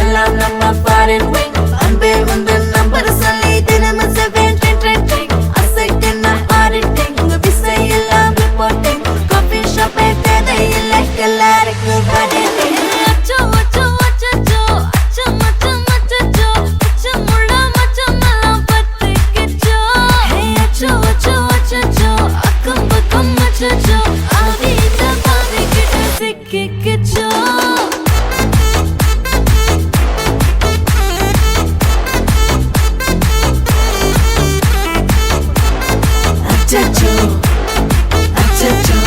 எல்லாம் நம்ம foreign wing அன்பே வந்து நம்பர் சொல்லி தினமும் 7 அசைக்கின ஆடிட்டிங் உங்க விசை எல்லாம் ரிப்போர்ட்டிங் காஃபி ஷாப்பே தேவையில்லை எல்லாருக்கும் படிட்டிங் அச்சோ அச்சோ அச்சோ அச்சோ மச்சம் அச்சோ அச்சம் முள்ள மச்சம் எல்லாம் பத்திக்கிச்சோ ஹே அச்சோ அச்சோ அச்சோ அக்கம் பக்கம் அச்சோ ஆவித பாவி கிட்ட சிக்கிக்கிச்சோ அச்சோ அச்சோ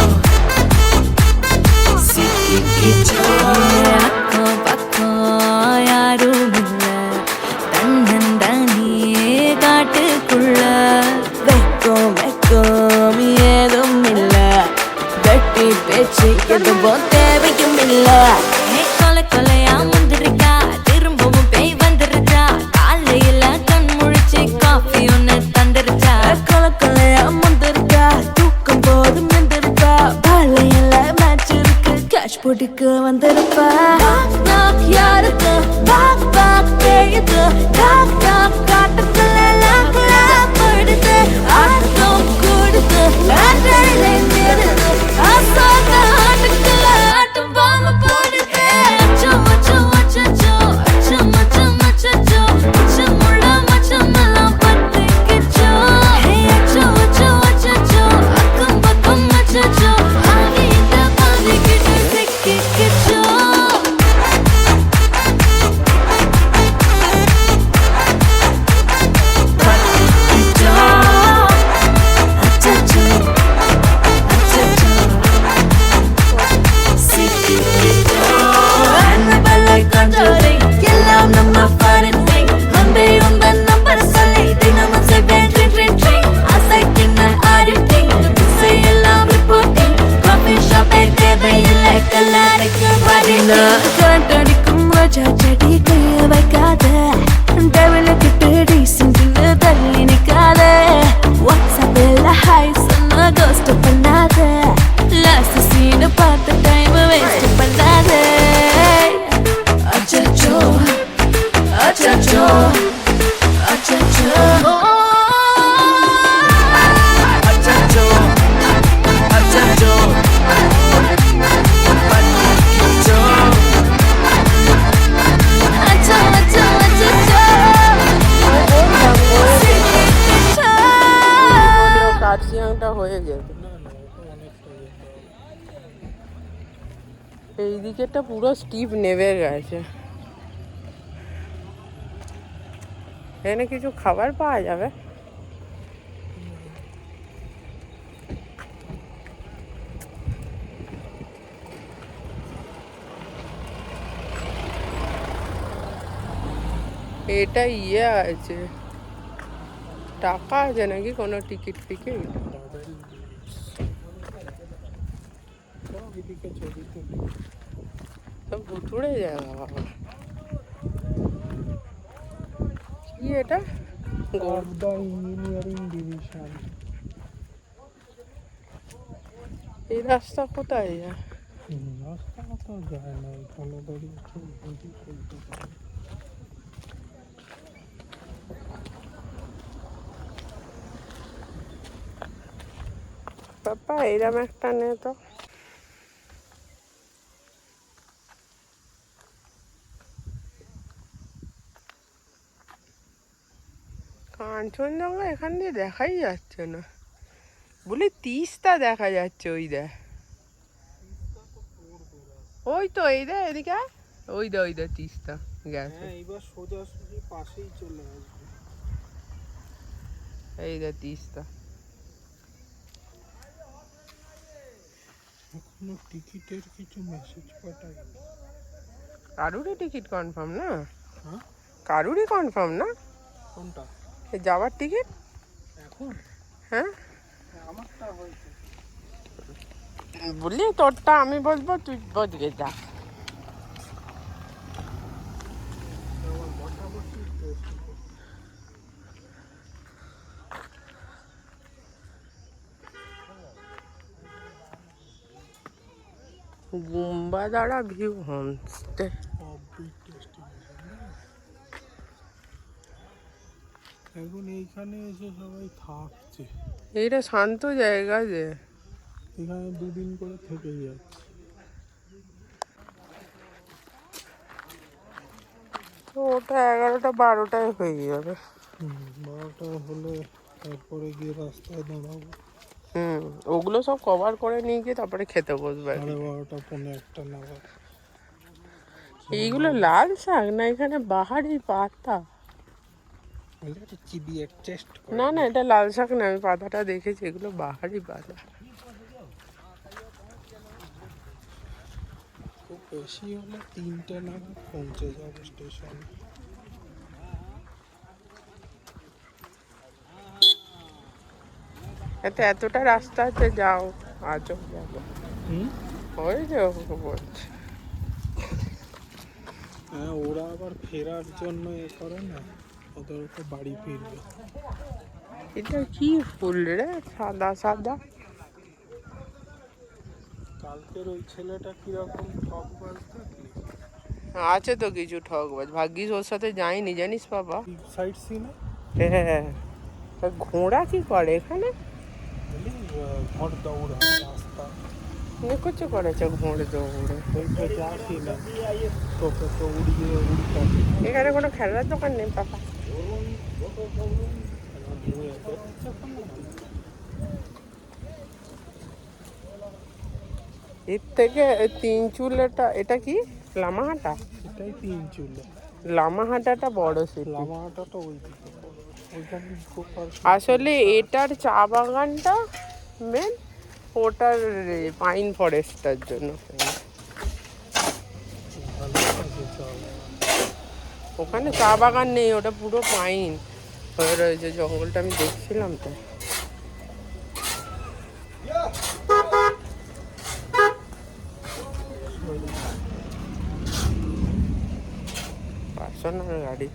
சிக்கிக்கிச்சோ அக்கம் பக்கம் யாரும் இல்ல தன்னந்தனியே காட்டுக்குள்ள வெக்கம் ஏதும் இல்ல வெட்டி பேச்சு எதுவும் தேவையும் இல்ல கொலை கொலையா முந்திருக்கா திரும்பவும் பேய் வந்துருச்சா காலையில கண் முழிச்சு காஃபி ஒன்னு தந்துருச்சா கொலை கொலையா முந்திருக்கா தூக்கம் போதும் நின்றுருப்பா பாலையில மேட்ச் இருக்கு கேஷ் போட்டுக்கு வந்திருப்பா யாருக்கு பாக் பாக் பேயுது டாக் டாக் காட்டுக்குள்ள லாக்லா படுது ஆட்டம் கூடுது ஆட்டலே நிறுது ஆசாக ஆட்டுக்குள்ள ஆட்டம் பாம போடுது அச்சோ அச்சோ அச்சோ அச்சோ மச்சம் அச்சோ அச்சம் முள்ள மச்சம் எல்லாம் பத்திக்கிச்சோ ஹே அச்சோ அச்சோ அச்சோ அக்கம் பக்கம் அச்சோ ஆவித பாவி கிட்ட சிக்கிக்கிச்சோ எல்லாம் நம்ம ஃபாரின் விங் அன்பே உங்க நம்பர் சொல்லி தினமும் 7 அசைக்கின ஆடிட்டிங் விசை எல்லாம் ரிப்போர்ட்டிங் காஃபி ஷாப்பே தேவையில்லை எல்லாருக்கும் வரல கரண்ட் அடிக்கும் ரோஜா செடி கைய வைக்காத டெவல கிட்ட டீசென்ட்ல தள்ளி நிக்காத வாட்ஸ்அப்ல ஹாய் சொன்ன கோஸ்ட் பண்ணாத லாஸ்ட் சீன் பார்த்த டைம் வேஸ்ட் பண்ணாத அச்சச்சோ அச்சச்சோ அச்சச்சோ அச்சச்சோ அச்சச்சோ பத்திக்கிச்சோ அச்சோ அச்சோ அச்சச்சோ சிக்கிக்கிச்சோ কার্সিয়াংটা হয়ে গেছে এই দিকেটা পুরো স্টিপ নেমে গেছে এখানে কিছু খাবার পাওয়া যাবে এটা ইয়ে আছে টাকা আছে নাকি কোনো টিকিট ফিকিট সব ভুতুড়ে জায়গা বাবা কি এটা গর্দা ইঞ্জিনিয়ারিং ডিভিশন এই রাস্তা কোথায় যায় রাস্তা তো যায় না এখানে দাঁড়িয়ে চলতে পাপা এরম একটা নে তো কাঞ্চনজঙ্ঘা এখান দিয়ে দেখাই যাচ্ছে না বলে তিস্তা দেখা যাচ্ছে ওই দেখ ওই তো এই দে এদিকে ওই দে তিস্তা গেছে হ্যাঁ এবার সোজাসুজি পাশেই চলে আসবে এই দে তিস্তা এখনো টিকিটের কিছু মেসেজ পাঠায়নি কারুরই টিকিট কনফার্ম না হ্যাঁ কারুরই কনফার্ম না কোনটা যাওয়ার টিকিট এখন হ্যাঁ আমারটা হয়েছে বললি তোরটা আমি বলবো তুই বদলে যা গুম্বাদারা ভিউ হোমস্টে। Offbeat destination. এখন এইখানে এসে সবাই থাকছে, এইটা শান্ত জায়গা যে। এখানে 2 দিন করে থেকে যাচ্ছে। তো ওটা 11টা 12টায় হয়ে যাবে। 12টা হলে তারপরে গিয়ে রাস্তায় দাঁড়াবো। ওগুলো সব কভার করে নিয়ে গিয়ে তারপরে খেতে বসবে আর কি। 12:30 পৌনে 1টা নাগাদ। এইগুলো লাল শাক না এখানে বাহারি পাতা? এটা চিবিয়ে টেস্ট করে। না না, এটা লাল শাক না, আমি পাতাটা দেখেছি, এগুলো বাহারি পাতা। খুব বেশি হলে 3টে নাগাদ পৌঁছে যাবো স্টেশনে। এতে এতটা রাস্তা আছে, যাও আজও যাবো। ওই যে বলছে। হ্যাঁ, ওরা আবার ফেরার জন্য এ করে না, ওদের তো বাড়ি ফিরবে। এটা কি ফুল রে, সাদা সাদা? কালকের ওই ছেলেটা কিরকম ঠকবাজ দেখলি? আছে তো কিছু ঠকবাজ, ভাগ্যিস ওর সাথে যাইনি জানিস বাবা। সাইড সিনে হ্যাঁ, তা ঘোড়া কি করে এখানে? ঘর দৌড়া রাস্তা নিকুচি করেছে ঘোড়ে দৌড়ে। ওইটা যাসি না, তোকে তো উড়িয়ে উড়িয়ে এখানে কোনো খেলার দোকান নেই পাপা? এর থেকে 3 চুলেটা, এটা কি লামাহাটা? এটাই 3 চুলে। লামাহাটাটা বড় সিটি। লামাহাটাটা ওই দিকে ওইখানে গোপাল। আসলে এটার চা বাগানটা মেন, ওটার পাইন ফরেস্টটার জন্য। ওখানে চা বাগান নেই, ওটা পুরো পাইন হয়ে রয়েছে, জঙ্গলটা আমি দেখছিলাম তো। পার্সোনাল গাড়ি।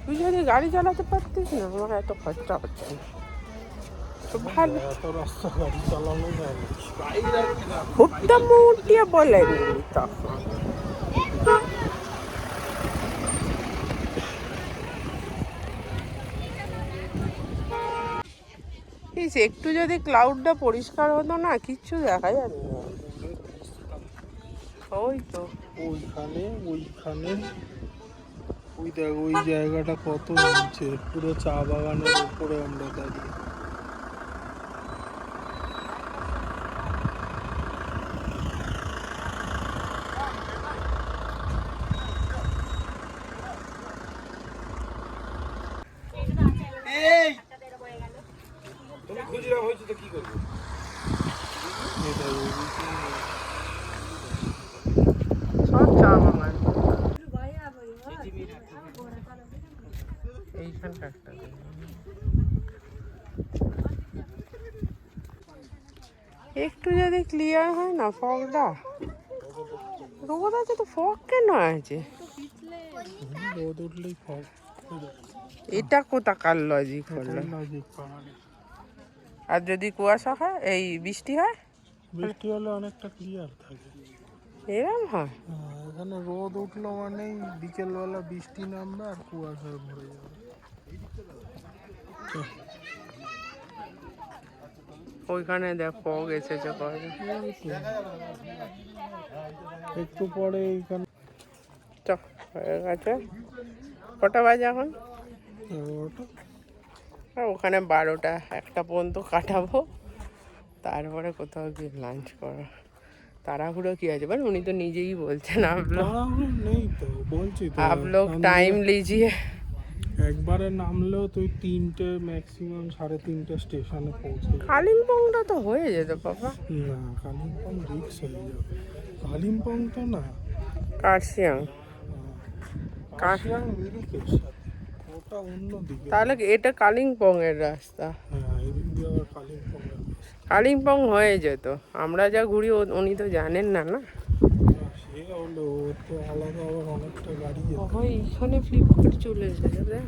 তুই যদি গাড়ি চালাতে পারতিস না, আমার এত খরচা হচ্ছে না। তো ভালো, এত রাস্তা গাড়ি চালানো যায় না। খুবটা মুটিয়ে বলেনি তখন। একটু যদি ক্লাউডটা পরিষ্কার হতো না, কিচ্ছু দেখা যাবে না। ওই তো ওইখানে ওই দেখ, ওই জায়গাটা কত নিচে, পুরো চা বাগানের উপরে আমরা দাঁড়িয়ে। সব চা বাগান। এইখানটা একটা একটু যদি ক্লিয়ার হয় না ফগটা। রোদ আছে তো, ফগ কেন আছে? রোদ উঠলেই ফগ। এটা কোথাকার লজিক হলো? লজিক পাহাড়ে আর যদি কুয়াশা হয়, এই বৃষ্টি হয়, বৃষ্টি হলে অনেকটা ক্লিয়ার থাকে। এরম হয়? এখানে রোদ উঠলো মানেই বিকেলবেলা বৃষ্টি নামবে আর কুয়াশায় ভরে যাবে। ওইখানে দেখ ফগ এসেছে কবে। একটু পরে এইখানে চ হয়ে গেছে। কটা বাজে এখন? 11টা। আর ওখানে 12টা 1টা পর্যন্ত কাটাবো, তারপরে কোথাও গিয়ে লাঞ্চ করা। তাড়াহুড়ো কি আছে বল, উনি তো নিজেই বলছেন নেই তো, বলছি তো आप लोग टाइम लीजिए। একবারে নামলেও তুই 3টে ম্যাক্সিমাম 3:30 স্টেশনে পৌঁছে যাবি। কালিম্পংটা তো হয়ে যেত পাপা। না, কালিম্পং রিক্স হয়ে যাবে। কালিম্পং তো না, কার্শিয়াং। কাশিয়াং মিরিকের সাথে, ওটা অন্যদিকে। তাহলে এটা কালিম্পং এর রাস্তা। হ্যাঁ, এদিক দিয়ে আবার কালিম্পং। কালিম্পং হয়ে যেত, আমরা যা ঘুরি উনি তো জানেন না না। সে হলো, ওর তো আলাদা আবার অনেকটা গাড়ি যেত। এইখানে ফ্লিপকার্ট চলে এসেছে দেখ।